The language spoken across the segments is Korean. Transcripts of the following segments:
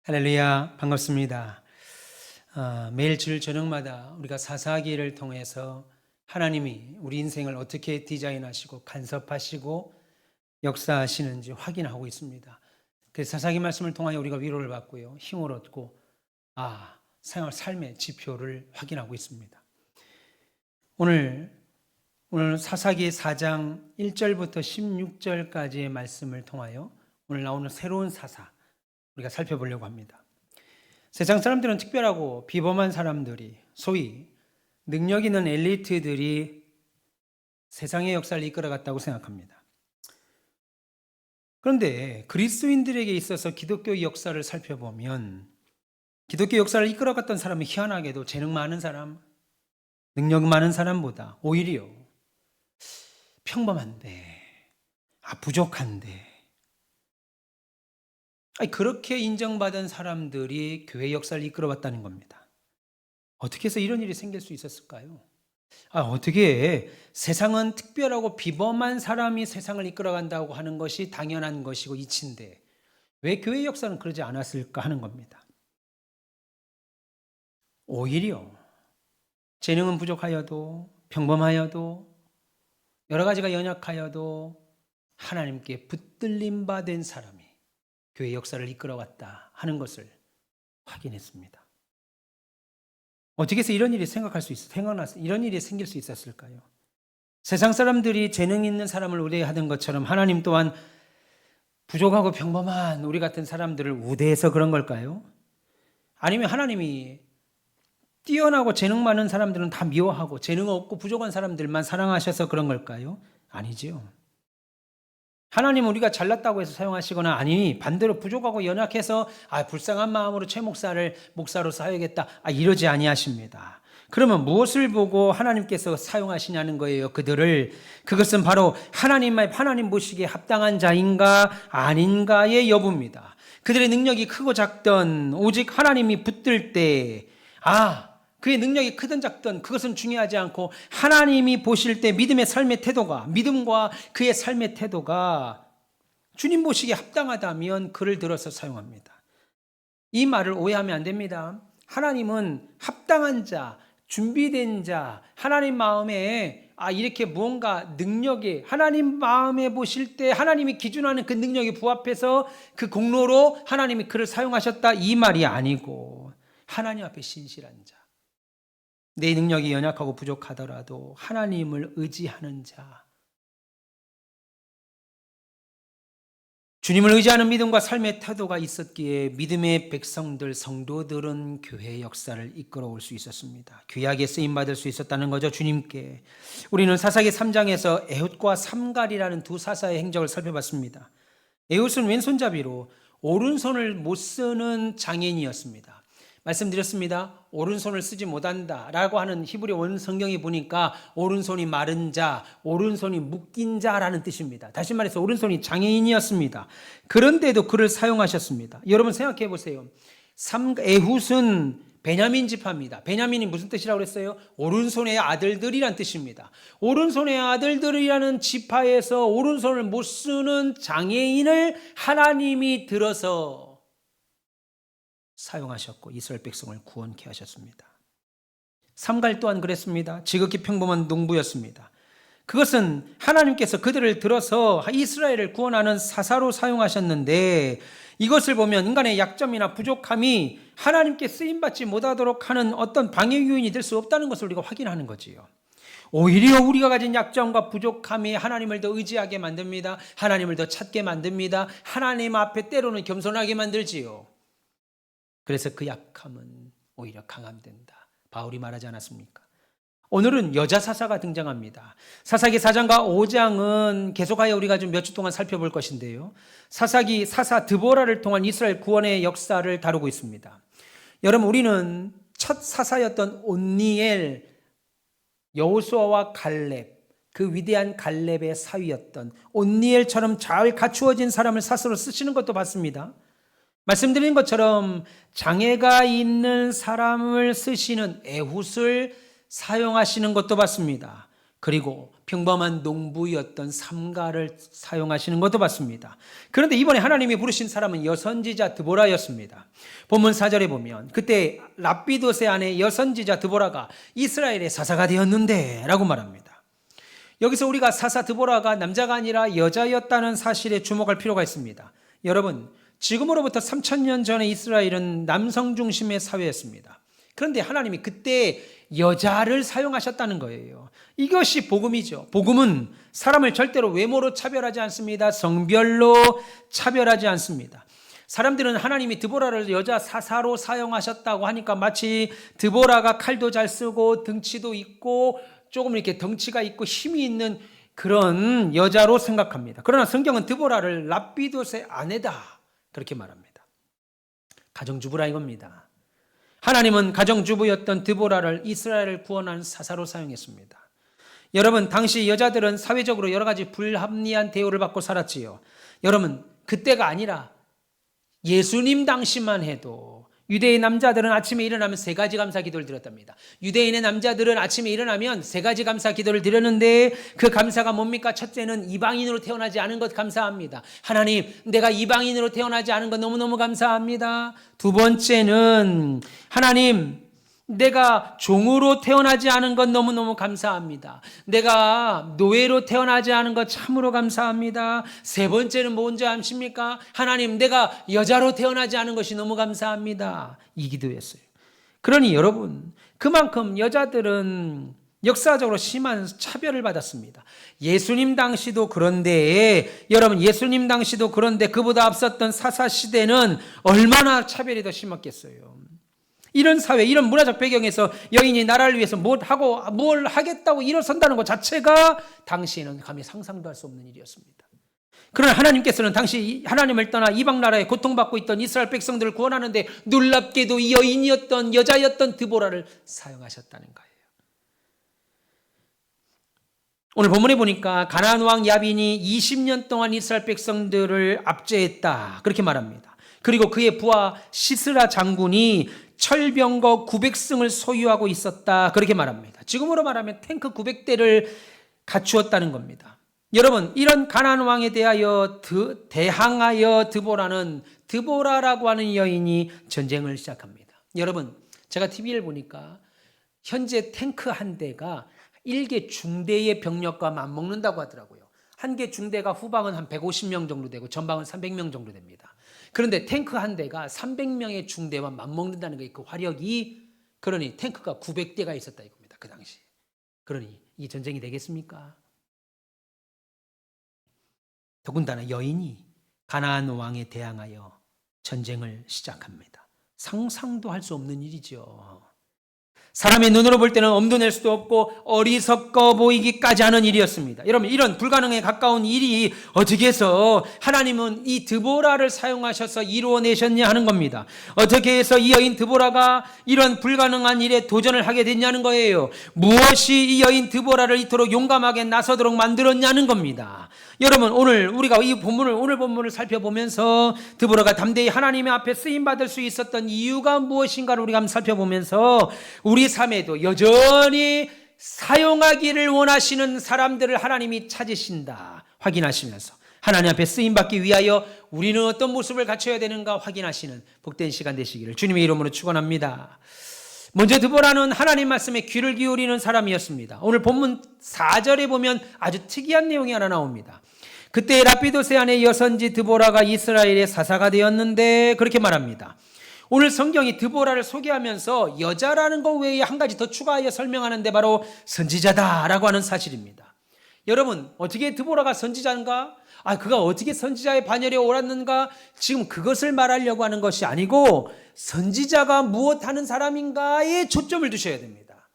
할렐루야, 반갑습니다. 매일 주일 저녁마다 우리가 사사기를 통해서 하나님이 우리 인생을 어떻게 디자인하시고 간섭하시고 역사하시는지 확인하고 있습니다. 그래서 사사기 말씀을 통하여 우리가 위로를 받고요, 힘을 얻고 삶의 지표를 확인하고 있습니다. 오늘 사사기 4장 1절부터 16절까지의 말씀을 통하여 오늘 나오는 새로운 사사 우리가 살펴보려고 합니다. 세상 사람들은 특별하고 비범한 사람들이, 소위 능력 있는 엘리트들이 세상의 역사를 이끌어갔다고 생각합니다. 그런데 그리스도인들에게 있어서 기독교 역사를 살펴보면 기독교 역사를 이끌어갔던 사람은 희한하게도 재능 많은 사람, 능력 많은 사람보다 오히려 평범한데, 부족한데, 그렇게 인정받은 사람들이 교회 역사를 이끌어왔다는 겁니다. 어떻게 해서 이런 일이 생길 수 있었을까요? 어떻게 세상은 특별하고 비범한 사람이 세상을 이끌어간다고 하는 것이 당연한 것이고 이치인데 왜 교회 역사는 그러지 않았을까 하는 겁니다. 오히려 재능은 부족하여도, 평범하여도, 여러 가지가 연약하여도 하나님께 붙들림 받은 사람이 교회 역사를 이끌어왔다 하는 것을 확인했습니다. 어떻게 해서 이런 일이 이런 일이 생길 수 있었을까요? 세상 사람들이 재능 있는 사람을 우대하던 것처럼 하나님 또한 부족하고 평범한 우리 같은 사람들을 우대해서 그런 걸까요? 아니면 하나님이 뛰어나고 재능 많은 사람들은 다 미워하고 재능 없고 부족한 사람들만 사랑하셔서 그런 걸까요? 아니지요. 하나님은 우리가 잘났다고 해서 사용하시거나 아니 반대로 부족하고 연약해서 불쌍한 마음으로 최 목사를 목사로 사야겠다 이러지 아니하십니다. 그러면 무엇을 보고 하나님께서 사용하시냐는 거예요. 그것은 바로 하나님 보시기에 합당한 자인가 아닌가의 여부입니다. 그들의 능력이 크고 작던 오직 하나님이 붙들 때 그의 능력이 크든 작든 그것은 중요하지 않고 하나님이 보실 때 믿음과 그의 삶의 태도가 주님 보시기에 합당하다면 그를 들어서 사용합니다. 이 말을 오해하면 안 됩니다. 하나님은 합당한 자, 준비된 자, 하나님 마음에 이렇게 무언가 능력이 하나님 마음에 보실 때 하나님이 기준하는 그 능력에 부합해서 그 공로로 하나님이 그를 사용하셨다 이 말이 아니고 하나님 앞에 신실한 자, 내 능력이 연약하고 부족하더라도 하나님을 의지하는 자, 주님을 의지하는 믿음과 삶의 태도가 있었기에 믿음의 백성들, 성도들은 교회 역사를 이끌어올 수 있었습니다. 귀하게 쓰임받을 수 있었다는 거죠, 주님께. 우리는 사사기 3장에서 에훗과 삼갈이라는 두 사사의 행적을 살펴봤습니다. 에훗은 왼손잡이로 오른손을 못 쓰는 장애인이었습니다. 말씀드렸습니다. 오른손을 쓰지 못한다라고 하는 히브리 원 성경에 보니까 오른손이 마른 자, 오른손이 묶인 자라는 뜻입니다. 다시 말해서 오른손이 장애인이었습니다. 그런데도 그를 사용하셨습니다. 여러분 생각해 보세요. 에훗은 베냐민 지파입니다. 베냐민이 무슨 뜻이라고 그랬어요? 오른손의 아들들이란 뜻입니다. 오른손의 아들들이라는 지파에서 오른손을 못 쓰는 장애인을 하나님이 들어서 사용하셨고 이스라엘 백성을 구원케 하셨습니다. 삼갈 또한 그랬습니다. 지극히 평범한 농부였습니다. 그것은 하나님께서 그들을 들어서 이스라엘을 구원하는 사사로 사용하셨는데 이것을 보면 인간의 약점이나 부족함이 하나님께 쓰임받지 못하도록 하는 어떤 방해 요인이 될 수 없다는 것을 우리가 확인하는 거지요. 오히려 우리가 가진 약점과 부족함이 하나님을 더 의지하게 만듭니다. 하나님을 더 찾게 만듭니다. 하나님 앞에 때로는 겸손하게 만들지요. 그래서 그 약함은 오히려 강함된다. 바울이 말하지 않았습니까? 오늘은 여자 사사가 등장합니다. 사사기 4장과 5장은 계속하여 우리가 좀 몇 주 동안 살펴볼 것인데요. 사사기 사사 드보라를 통한 이스라엘 구원의 역사를 다루고 있습니다. 여러분, 우리는 첫 사사였던 온니엘, 여호수아와 갈렙, 그 위대한 갈렙의 사위였던 온니엘처럼 잘 갖추어진 사람을 사사로 쓰시는 것도 봤습니다. 말씀드린 것처럼 장애가 있는 사람을 쓰시는 에훗을 사용하시는 것도 봤습니다. 그리고 평범한 농부였던 삼가를 사용하시는 것도 봤습니다. 그런데 이번에 하나님이 부르신 사람은 여선지자 드보라였습니다. 본문 4절에 보면 그때 랍비돗의 아내 여선지자 드보라가 이스라엘의 사사가 되었는데 라고 말합니다. 여기서 우리가 사사 드보라가 남자가 아니라 여자였다는 사실에 주목할 필요가 있습니다. 여러분, 지금으로부터 3000년 전에 이스라엘은 남성 중심의 사회였습니다. 그런데 하나님이 그때 여자를 사용하셨다는 거예요. 이것이 복음이죠. 복음은 사람을 절대로 외모로 차별하지 않습니다. 성별로 차별하지 않습니다. 사람들은 하나님이 드보라를 여자 사사로 사용하셨다고 하니까 마치 드보라가 칼도 잘 쓰고 등치도 있고 조금 이렇게 덩치가 있고 힘이 있는 그런 여자로 생각합니다. 그러나 성경은 드보라를 랍비돗의 아내다 그렇게 말합니다. 가정주부라 이겁니다. 하나님은 가정주부였던 드보라를 이스라엘을 구원한 사사로 사용했습니다. 여러분, 당시 여자들은 사회적으로 여러 가지 불합리한 대우를 받고 살았지요. 여러분, 그때가 아니라 예수님 당시만 해도 유대인 남자들은 아침에 일어나면 3가지 감사 기도를 드렸답니다. 유대인의 남자들은 아침에 일어나면 3가지 감사 기도를 드렸는데 그 감사가 뭡니까? 첫째는 이방인으로 태어나지 않은 것 감사합니다. 하나님, 내가 이방인으로 태어나지 않은 것 너무너무 감사합니다. 두 번째는 하나님, 내가 종으로 태어나지 않은 것 너무너무 감사합니다. 내가 노예로 태어나지 않은 것 참으로 감사합니다. 세 번째는 뭔지 아십니까? 하나님, 내가 여자로 태어나지 않은 것이 너무 감사합니다. 이 기도였어요. 그러니 여러분, 그만큼 여자들은 역사적으로 심한 차별을 받았습니다. 예수님 당시도 그런데, 여러분, 예수님 당시도 그런데 그보다 앞섰던 사사 시대는 얼마나 차별이 더 심했겠어요. 이런 사회, 이런 문화적 배경에서 여인이 나라를 위해서 뭘 하겠다고 일어선다는 것 자체가 당시에는 감히 상상도 할 수 없는 일이었습니다. 그러나 하나님께서는 당시 하나님을 떠나 이방 나라에 고통받고 있던 이스라엘 백성들을 구원하는데 놀랍게도 이 여자였던 드보라를 사용하셨다는 거예요. 오늘 본문에 보니까 가나안 왕 야빈이 20년 동안 이스라엘 백성들을 압제했다 그렇게 말합니다. 그리고 그의 부하 시스라 장군이 철병거 900승을 소유하고 있었다 그렇게 말합니다. 지금으로 말하면 탱크 900대를 갖추었다는 겁니다. 여러분, 이런 가나안 왕에 대항하여 드보라라고 하는 여인이 전쟁을 시작합니다. 여러분, 제가 TV를 보니까 현재 탱크 한 대가 1개 중대의 병력과 맞먹는다고 하더라고요. 한 개 중대가 후방은 한 150명 정도 되고 전방은 300명 정도 됩니다. 그런데 탱크 한 대가 300명의 중대와 맞먹는다는 게 그 화력이, 그러니 탱크가 900대가 있었다 이겁니다. 그 당시. 그러니 이 전쟁이 되겠습니까? 더군다나 여인이 가나안 왕에 대항하여 전쟁을 시작합니다. 상상도 할 수 없는 일이죠. 사람의 눈으로 볼 때는 엄도 낼 수도 없고 어리석어 보이기까지 하는 일이었습니다. 여러분, 이런 불가능에 가까운 일이 어떻게 해서 하나님은 이 드보라를 사용하셔서 이루어내셨냐 하는 겁니다. 어떻게 해서 이 여인 드보라가 이런 불가능한 일에 도전을 하게 됐냐는 거예요. 무엇이 이 여인 드보라를 이토록 용감하게 나서도록 만들었냐는 겁니다. 여러분, 오늘 우리가 오늘 본문을 살펴보면서 드보라가 담대히 하나님의 앞에 쓰임받을 수 있었던 이유가 무엇인가를 우리가 한번 살펴보면서 우리 삶에도 여전히 사용하기를 원하시는 사람들을 하나님이 찾으신다 확인하시면서 하나님 앞에 쓰임받기 위하여 우리는 어떤 모습을 갖춰야 되는가 확인하시는 복된 시간 되시기를 주님의 이름으로 축원합니다. 먼저 드보라는 하나님 말씀에 귀를 기울이는 사람이었습니다. 오늘 본문 4절에 보면 아주 특이한 내용이 하나 나옵니다. 그때 랍비돗의 아내 여선지 드보라가 이스라엘의 사사가 되었는데 그렇게 말합니다. 오늘 성경이 드보라를 소개하면서 여자라는 것 외에 한 가지 더 추가하여 설명하는데 바로 선지자다라고 하는 사실입니다. 여러분, 어떻게 드보라가 선지자인가? 그가 어떻게 선지자의 반열에 옳았는가? 지금 그것을 말하려고 하는 것이 아니고 선지자가 무엇하는 사람인가에 초점을 두셔야 됩니다.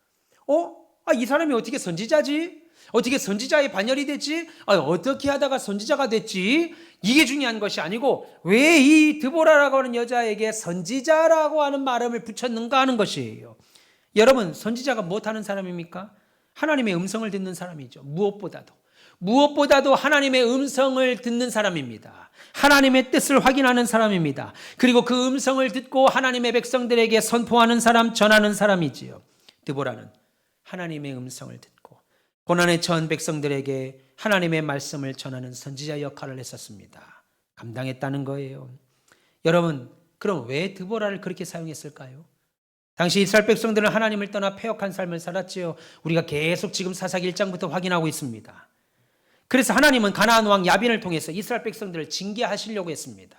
이 사람이 어떻게 선지자지? 어떻게 선지자의 반열이 됐지? 어떻게 하다가 선지자가 됐지? 이게 중요한 것이 아니고 왜 이 드보라라고 하는 여자에게 선지자라고 하는 말음을 붙였는가 하는 것이에요. 여러분, 선지자가 무엇하는 사람입니까? 하나님의 음성을 듣는 사람이죠. 무엇보다도 하나님의 음성을 듣는 사람입니다. 하나님의 뜻을 확인하는 사람입니다. 그리고 그 음성을 듣고 하나님의 백성들에게 선포하는 사람, 전하는 사람이지요. 드보라는 하나님의 음성을 듣고 고난에 처한 백성들에게 하나님의 말씀을 전하는 선지자 역할을 했었습니다. 감당했다는 거예요. 여러분, 그럼 왜 드보라를 그렇게 사용했을까요? 당시 이스라엘 백성들은 하나님을 떠나 패역한 삶을 살았지요. 우리가 계속 지금 사사기 1장부터 확인하고 있습니다. 그래서 하나님은 가나안 왕 야빈을 통해서 이스라엘 백성들을 징계하시려고 했습니다.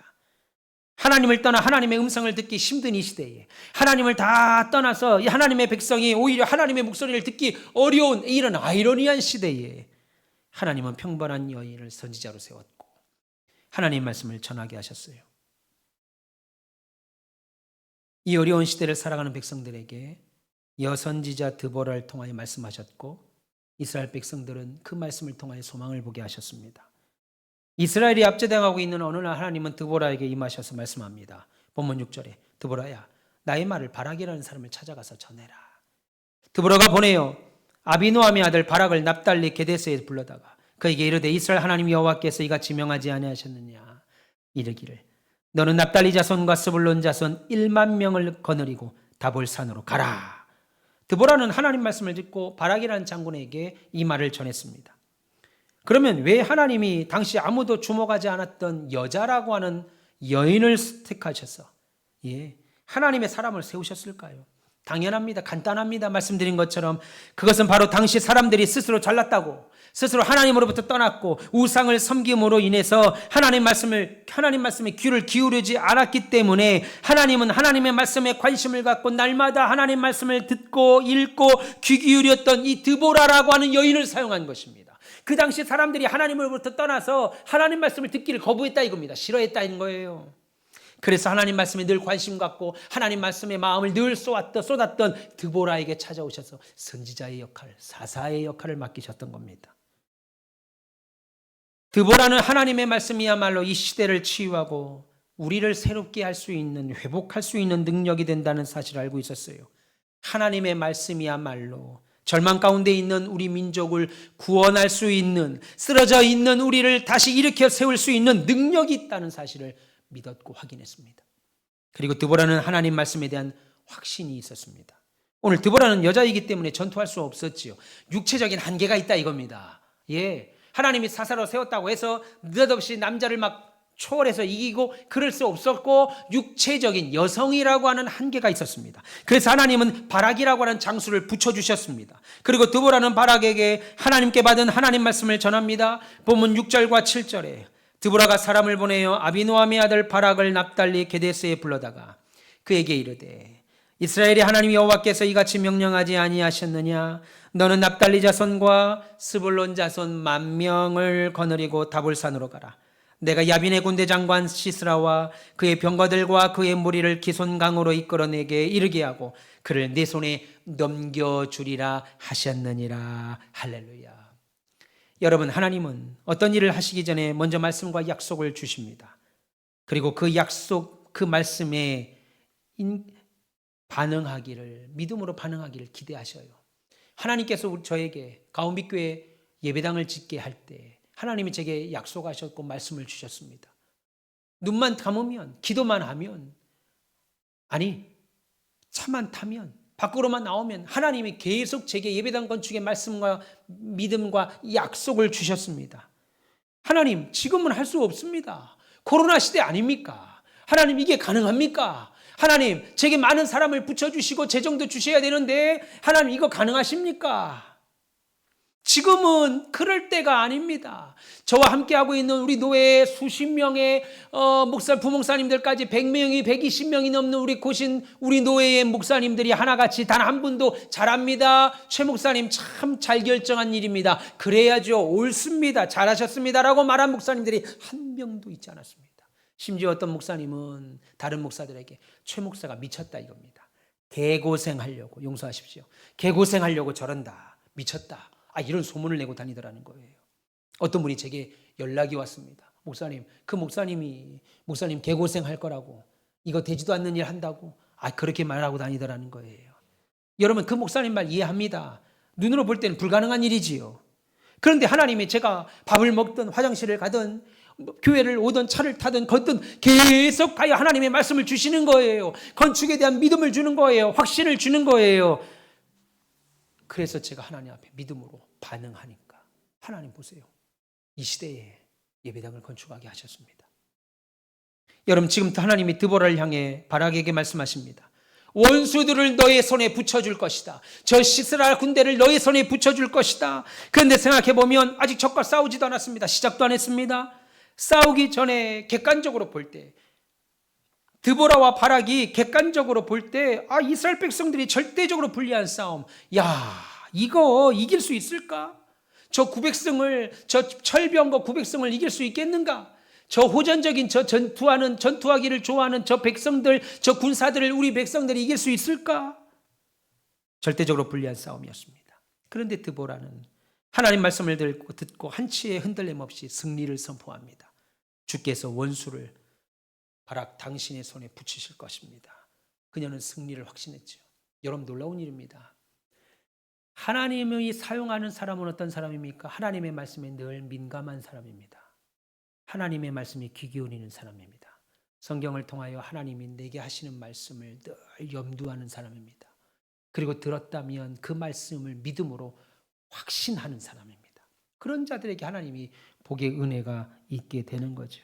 하나님을 떠나 하나님의 음성을 듣기 힘든 이 시대에 하나님을 다 떠나서 이 하나님의 백성이 오히려 하나님의 목소리를 듣기 어려운 이런 아이러니한 시대에 하나님은 평범한 여인을 선지자로 세웠고 하나님의 말씀을 전하게 하셨어요. 이 어려운 시대를 살아가는 백성들에게 여선지자 드보라를 통하여 말씀하셨고 이스라엘 백성들은 그 말씀을 통하여 소망을 보게 하셨습니다. 이스라엘이 압제당하고 있는 어느 날 하나님은 드보라에게 임하셔서 말씀합니다. 본문 6절에 드보라야, 나의 말을 바락이라는 사람을 찾아가서 전해라. 드보라가 보내요. 아비노함의 아들 바락을 납달리 게데스에 불러다가 그에게 이르되 이스라엘 하나님 여호와께서 이같이 명하지 아니하셨느냐 이르기를 너는 납달리 자손과 스불론 자손 1만 명을 거느리고 다볼산으로 가라. 드보라는 하나님 말씀을 듣고 바락이라는 장군에게 이 말을 전했습니다. 그러면 왜 하나님이 당시 아무도 주목하지 않았던 여자라고 하는 여인을 택하셔서 하나님의 사람을 세우셨을까요? 당연합니다. 간단합니다. 말씀드린 것처럼 그것은 바로 당시 사람들이 스스로 잘났다고 스스로 하나님으로부터 떠났고 우상을 섬김으로 인해서 하나님 말씀에 귀를 기울이지 않았기 때문에 하나님은 하나님의 말씀에 관심을 갖고 날마다 하나님 말씀을 듣고 읽고 귀 기울였던 이 드보라라고 하는 여인을 사용한 것입니다. 그 당시 사람들이 하나님으로부터 떠나서 하나님 말씀을 듣기를 거부했다 이겁니다. 싫어했다는 거예요. 그래서 하나님 말씀에 늘 관심 갖고 하나님 말씀에 마음을 늘 쏟았던 드보라에게 찾아오셔서 선지자의 역할, 사사의 역할을 맡기셨던 겁니다. 드보라는 하나님의 말씀이야말로 이 시대를 치유하고 우리를 새롭게 할 수 있는, 회복할 수 있는 능력이 된다는 사실을 알고 있었어요. 하나님의 말씀이야말로 절망 가운데 있는 우리 민족을 구원할 수 있는, 쓰러져 있는 우리를 다시 일으켜 세울 수 있는 능력이 있다는 사실을 믿었고 확인했습니다. 그리고 드보라는 하나님 말씀에 대한 확신이 있었습니다. 오늘 드보라는 여자이기 때문에 전투할 수 없었지요. 육체적인 한계가 있다 이겁니다. 하나님이 사사로 세웠다고 해서 느닷없이 남자를 막 초월해서 이기고 그럴 수 없었고 육체적인 여성이라고 하는 한계가 있었습니다. 그래서 하나님은 바락이라고 하는 장수를 붙여주셨습니다. 그리고 드보라는 바락에게 하나님께 받은 하나님 말씀을 전합니다. 본문 6절과 7절에 드보라가 사람을 보내어 아비노함의 아들 바락을 납달리 게데스에 불러다가 그에게 이르되 이스라엘의 하나님 여호와께서 이같이 명령하지 아니하셨느냐 너는 납달리 자손과 스불론 자손 10,000명을 거느리고 다볼산으로 가라. 내가 야빈의 군대 장관 시스라와 그의 병거들과 그의 무리를 기손강으로 이끌어내게 이르게 하고 그를 내 손에 넘겨주리라 하셨느니라. 할렐루야. 여러분, 하나님은 어떤 일을 하시기 전에 먼저 말씀과 약속을 주십니다. 그리고 그 약속, 그 말씀에 반응하기를, 믿음으로 반응하기를 기대하셔요. 하나님께서 저에게 가온빛교회 예배당을 짓게 할 때 하나님이 제게 약속하셨고 말씀을 주셨습니다. 눈만 감으면, 기도만 하면, 차만 타면, 밖으로만 나오면 하나님이 계속 제게 예배당 건축의 말씀과 믿음과 약속을 주셨습니다. 하나님, 지금은 할 수 없습니다. 코로나 시대 아닙니까? 하나님, 이게 가능합니까? 하나님, 제게 많은 사람을 붙여주시고 재정도 주셔야 되는데 하나님, 이거 가능하십니까? 지금은 그럴 때가 아닙니다. 저와 함께하고 있는 우리 노예의 수십 명의 부목사님들까지 100명이 120명이 넘는 우리 노예의 목사님들이 하나같이 단 한 분도 잘합니다, 최 목사님 참 잘 결정한 일입니다, 그래야죠, 옳습니다, 잘하셨습니다라고 말한 목사님들이 한 명도 있지 않았습니다. 심지어 어떤 목사님은 다른 목사들에게 최 목사가 미쳤다 이겁니다. 개고생하려고, 용서하십시오, 개고생하려고 저런다, 미쳤다, 이런 소문을 내고 다니더라는 거예요. 어떤 분이 제게 연락이 왔습니다. 목사님, 그 목사님 개고생할 거라고, 이거 되지도 않는 일 한다고 그렇게 말하고 다니더라는 거예요. 여러분, 그 목사님 말 이해합니다. 눈으로 볼 때는 불가능한 일이지요. 그런데 하나님이 제가 밥을 먹든 화장실을 가든 교회를 오든 차를 타든 걷든 계속 가야 하나님의 말씀을 주시는 거예요. 건축에 대한 믿음을 주는 거예요. 확신을 주는 거예요. 그래서 제가 하나님 앞에 믿음으로 반응하니까 하나님 보세요. 이 시대에 예배당을 건축하게 하셨습니다. 여러분, 지금부터 하나님이 드보라를 향해 바락에게 말씀하십니다. 원수들을 너의 손에 붙여줄 것이다. 저 시스라 군대를 너의 손에 붙여줄 것이다. 그런데 생각해보면 아직 적과 싸우지도 않았습니다. 시작도 안 했습니다. 싸우기 전에 객관적으로 볼 때, 드보라와 바락이 객관적으로 볼 때, 이스라엘 백성들이 절대적으로 불리한 싸움, 이거 이길 수 있을까? 저 철병거 900성을 이길 수 있겠는가? 저 호전적인 전투하기를 좋아하는 저 백성들, 저 군사들을 우리 백성들이 이길 수 있을까? 절대적으로 불리한 싸움이었습니다. 그런데 드보라는 하나님 말씀을 듣고 한치의 흔들림 없이 승리를 선포합니다. 주께서 원수를 바락 당신의 손에 붙이실 것입니다. 그녀는 승리를 확신했죠. 여러분, 놀라운 일입니다. 하나님이 사용하는 사람은 어떤 사람입니까? 하나님의 말씀에 늘 민감한 사람입니다. 하나님의 말씀에 귀 기울이는 사람입니다. 성경을 통하여 하나님이 내게 하시는 말씀을 늘 염두하는 사람입니다. 그리고 들었다면 그 말씀을 믿음으로 확신하는 사람입니다. 그런 자들에게 하나님이 복의 은혜가 있게 되는 거죠.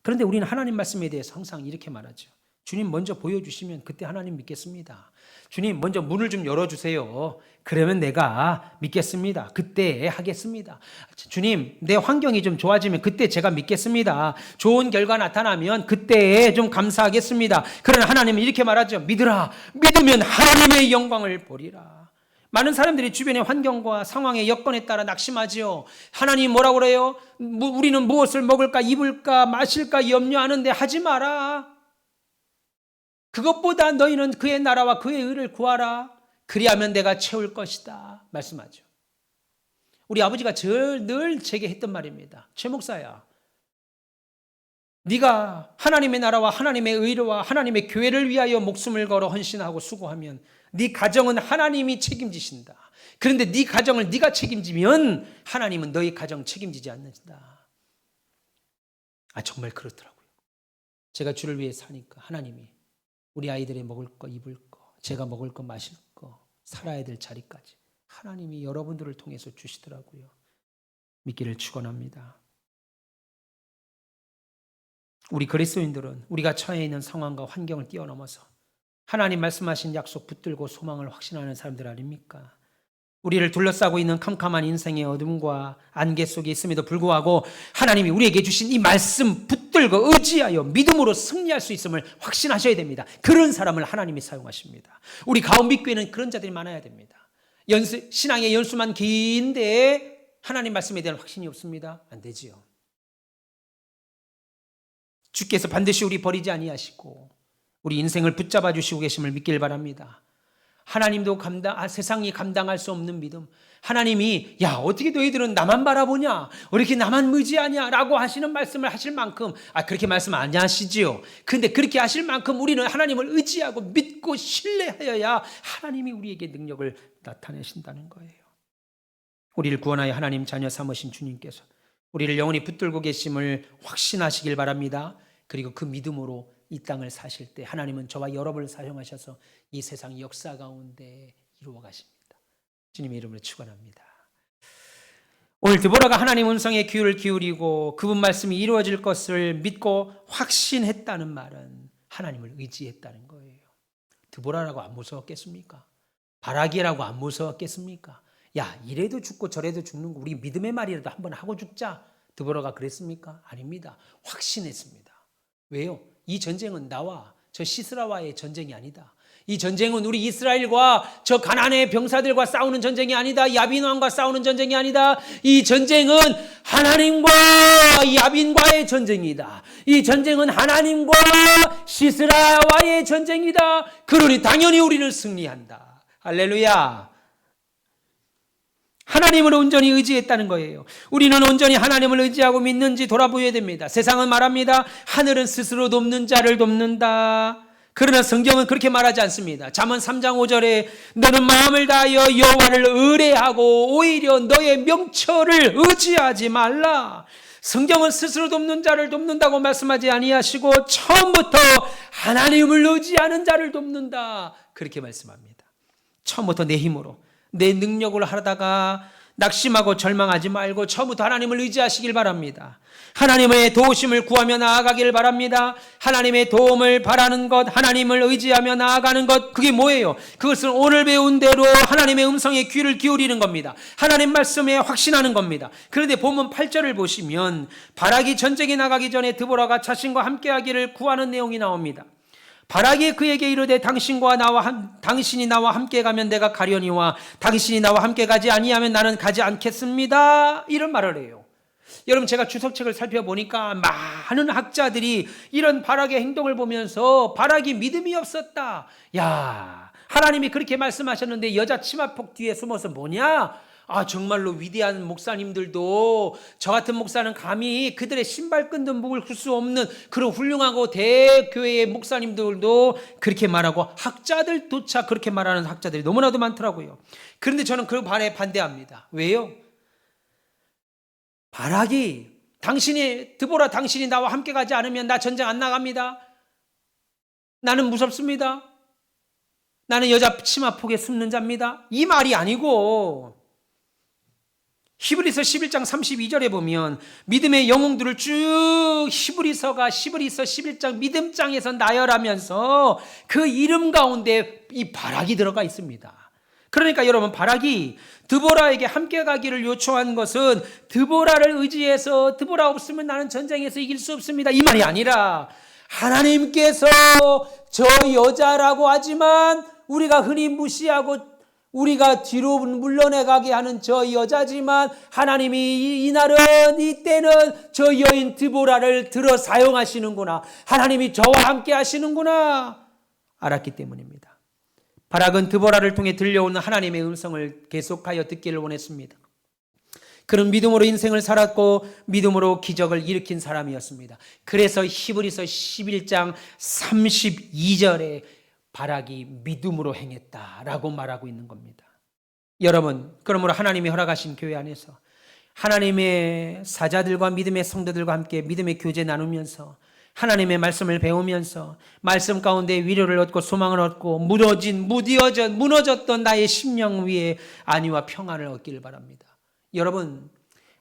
그런데 우리는 하나님 말씀에 대해서 항상 이렇게 말하죠. 주님 먼저 보여주시면 그때 하나님 믿겠습니다. 주님 먼저 문을 좀 열어주세요. 그러면 내가 믿겠습니다. 그때 하겠습니다. 주님, 내 환경이 좀 좋아지면 그때 제가 믿겠습니다. 좋은 결과 나타나면 그때 좀 감사하겠습니다. 그러나 하나님은 이렇게 말하죠. 믿으라. 믿으면 하나님의 영광을 보리라. 많은 사람들이 주변의 환경과 상황의 여건에 따라 낙심하지요. 하나님 뭐라고 그래요? 우리는 무엇을 먹을까, 입을까, 마실까 염려하는데 하지 마라. 그것보다 너희는 그의 나라와 그의 의를 구하라. 그리하면 내가 채울 것이다. 말씀하죠. 우리 아버지가 늘 제게 했던 말입니다. 최 목사야, 네가 하나님의 나라와 하나님의 의와 하나님의 교회를 위하여 목숨을 걸어 헌신하고 수고하면 네 가정은 하나님이 책임지신다. 그런데 네 가정을 네가 책임지면 하나님은 너희 가정 책임지지 않는다. 정말 그렇더라고요. 제가 주를 위해 사니까 하나님이 우리 아이들이 먹을 거, 입을 거, 제가 먹을 거, 마실 거, 살아야 될 자리까지 하나님이 여러분들을 통해서 주시더라고요. 믿기를 축원합니다. 우리 그리스도인들은 우리가 처해 있는 상황과 환경을 뛰어넘어서 하나님 말씀하신 약속 붙들고 소망을 확신하는 사람들 아닙니까? 우리를 둘러싸고 있는 캄캄한 인생의 어둠과 안개 속에 있음에도 불구하고 하나님이 우리에게 주신 이 말씀 붙들고 의지하여 믿음으로 승리할 수 있음을 확신하셔야 됩니다. 그런 사람을 하나님이 사용하십니다. 우리 가온빛교회는 그런 자들이 많아야 됩니다. 신앙의 연수만 긴데 하나님 말씀에 대한 확신이 없습니다. 안 되지요. 주께서 반드시 우리 버리지 아니하시고 우리 인생을 붙잡아 주시고 계심을 믿길 바랍니다. 하나님도 세상이 감당할 수 없는 믿음, 하나님이 어떻게 너희들은 나만 바라보냐, 왜 이렇게 나만 의지하냐 라고 하시는 말씀을 하실 만큼 그렇게 말씀 안 하시지요. 그런데 그렇게 하실 만큼 우리는 하나님을 의지하고 믿고 신뢰하여야 하나님이 우리에게 능력을 나타내신다는 거예요. 우리를 구원하여 하나님 자녀 삼으신 주님께서 우리를 영원히 붙들고 계심을 확신하시길 바랍니다. 그리고 그 믿음으로 이 땅을 사실 때 하나님은 저와 여러분을 사용하셔서 이 세상 역사 가운데 이루어 가십니다. 주님의 이름으로 축원합니다. 오늘 드보라가 하나님 음성에 귀를 기울이고 그분 말씀이 이루어질 것을 믿고 확신했다는 말은 하나님을 의지했다는 거예요. 드보라라고 안 무서웠겠습니까? 바락이라고 안 무서웠겠습니까? 이래도 죽고 저래도 죽는 거 우리 믿음의 말이라도 한번 하고 죽자. 드보라가 그랬습니까? 아닙니다. 확신했습니다. 왜요? 이 전쟁은 나와 저 시스라와의 전쟁이 아니다. 이 전쟁은 우리 이스라엘과 저 가나안의 병사들과 싸우는 전쟁이 아니다. 야빈 왕과 싸우는 전쟁이 아니다. 이 전쟁은 하나님과 야빈과의 전쟁이다. 이 전쟁은 하나님과 시스라와의 전쟁이다. 그러니 당연히 우리는 승리한다. 할렐루야. 하나님을 온전히 의지했다는 거예요. 우리는 온전히 하나님을 의지하고 믿는지 돌아보아야 됩니다. 세상은 말합니다. 하늘은 스스로 돕는 자를 돕는다. 그러나 성경은 그렇게 말하지 않습니다. 잠언 3장 5절에 너는 마음을 다하여 여호와를 의뢰하고 오히려 너의 명철을 의지하지 말라. 성경은 스스로 돕는 자를 돕는다고 말씀하지 아니하시고 처음부터 하나님을 의지하는 자를 돕는다. 그렇게 말씀합니다. 처음부터 내 힘으로 내 능력을 하다가 낙심하고 절망하지 말고 처음부터 하나님을 의지하시길 바랍니다. 하나님의 도우심을 구하며 나아가길 바랍니다. 하나님의 도움을 바라는 것, 하나님을 의지하며 나아가는 것, 그게 뭐예요? 그것은 오늘 배운 대로 하나님의 음성에 귀를 기울이는 겁니다. 하나님 말씀에 확신하는 겁니다. 그런데 본문 8절을 보시면 바락이 전쟁에 나가기 전에 드보라가 자신과 함께하기를 구하는 내용이 나옵니다. 바락이 그에게 이르되 당신이 나와 함께 가면 내가 가려니와 당신이 나와 함께 가지 아니하면 나는 가지 않겠습니다. 이런 말을 해요. 여러분, 제가 주석책을 살펴보니까 많은 학자들이 이런 바락의 행동을 보면서 바락이 믿음이 없었다. 야, 하나님이 그렇게 말씀하셨는데 여자 치마폭 뒤에 숨어서 뭐냐? 정말로 위대한 목사님들도 저 같은 목사는 감히 그들의 신발끈도 묶을 수 없는 그런 훌륭하고 대교회의 목사님들도 그렇게 말하고 학자들조차 그렇게 말하는 학자들이 너무나도 많더라고요. 그런데 저는 그 말에 반대합니다. 왜요? 바락이 드보라 당신이 나와 함께 가지 않으면 나 전쟁 안 나갑니다. 나는 무섭습니다. 나는 여자 치마폭에 숨는 자입니다. 이 말이 아니고 히브리서 11장 32절에 보면 믿음의 영웅들을 쭉 히브리서 11장 믿음장에서 나열하면서 그 이름 가운데 이 바락이 들어가 있습니다. 그러니까 여러분, 바락이 드보라에게 함께 가기를 요청한 것은 드보라를 의지해서 드보라 없으면 나는 전쟁에서 이길 수 없습니다, 이 말이 아니라 하나님께서 저 여자라고 하지만 우리가 흔히 무시하고 우리가 뒤로 물러나가게 하는 저 여자지만 하나님이 이날은 이때는 저 여인 드보라를 들어 사용하시는구나, 하나님이 저와 함께 하시는구나 알았기 때문입니다. 바락은 드보라를 통해 들려오는 하나님의 음성을 계속하여 듣기를 원했습니다. 그는 믿음으로 인생을 살았고 믿음으로 기적을 일으킨 사람이었습니다. 그래서 히브리서 11장 32절에 바락이 믿음으로 행했다라고 말하고 있는 겁니다. 여러분, 그러므로 하나님이 허락하신 교회 안에서 하나님의 사자들과 믿음의 성도들과 함께 믿음의 교제 나누면서 하나님의 말씀을 배우면서 말씀 가운데 위로를 얻고 소망을 얻고 무너졌던 나의 심령 위에 안위와 평안을 얻기를 바랍니다. 여러분,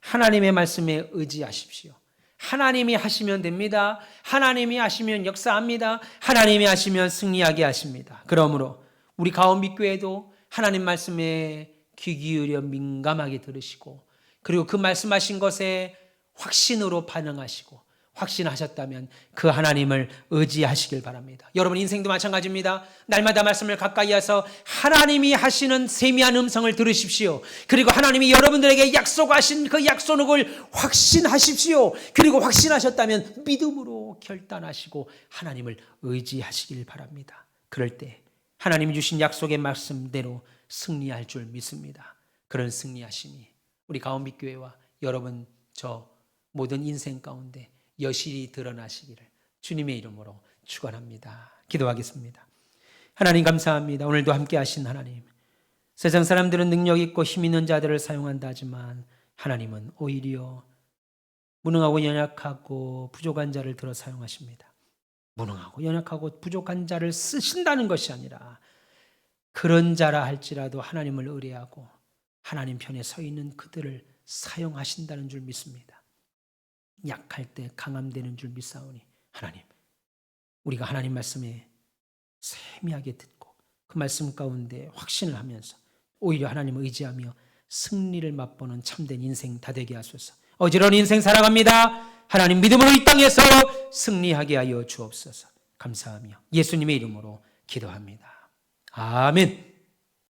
하나님의 말씀에 의지하십시오. 하나님이 하시면 됩니다. 하나님이 하시면 역사합니다. 하나님이 하시면 승리하게 하십니다. 그러므로 우리 가온빛교회도 하나님 말씀에 귀 기울여 민감하게 들으시고 그리고 그 말씀하신 것에 확신으로 반응하시고 확신하셨다면 그 하나님을 의지하시길 바랍니다. 여러분 인생도 마찬가지입니다. 날마다 말씀을 가까이 해서 하나님이 하시는 세미한 음성을 들으십시오. 그리고 하나님이 여러분들에게 약속하신 그 약속을 확신하십시오. 그리고 확신하셨다면 믿음으로 결단하시고 하나님을 의지하시길 바랍니다. 그럴 때 하나님이 주신 약속의 말씀대로 승리할 줄 믿습니다. 그런 승리하심이 우리 가온빛교회와 여러분 저 모든 인생 가운데 여실히 드러나시기를 주님의 이름으로 축원합니다. 기도하겠습니다. 하나님 감사합니다. 오늘도 함께 하신 하나님, 세상 사람들은 능력 있고 힘 있는 자들을 사용한다 하지만 하나님은 오히려 무능하고 연약하고 부족한 자를 들어 사용하십니다. 무능하고 연약하고 부족한 자를 쓰신다는 것이 아니라 그런 자라 할지라도 하나님을 의뢰하고 하나님 편에 서 있는 그들을 사용하신다는 줄 믿습니다. 약할 때 강함되는 줄 믿사오니 하나님, 우리가 하나님 말씀에 세미하게 듣고 그 말씀 가운데 확신을 하면서 오히려 하나님을 의지하며 승리를 맛보는 참된 인생 다 되게 하소서. 어지러운 인생 살아갑니다. 하나님 믿음으로 이 땅에서 승리하게 하여 주옵소서. 감사하며 예수님의 이름으로 기도합니다. 아멘.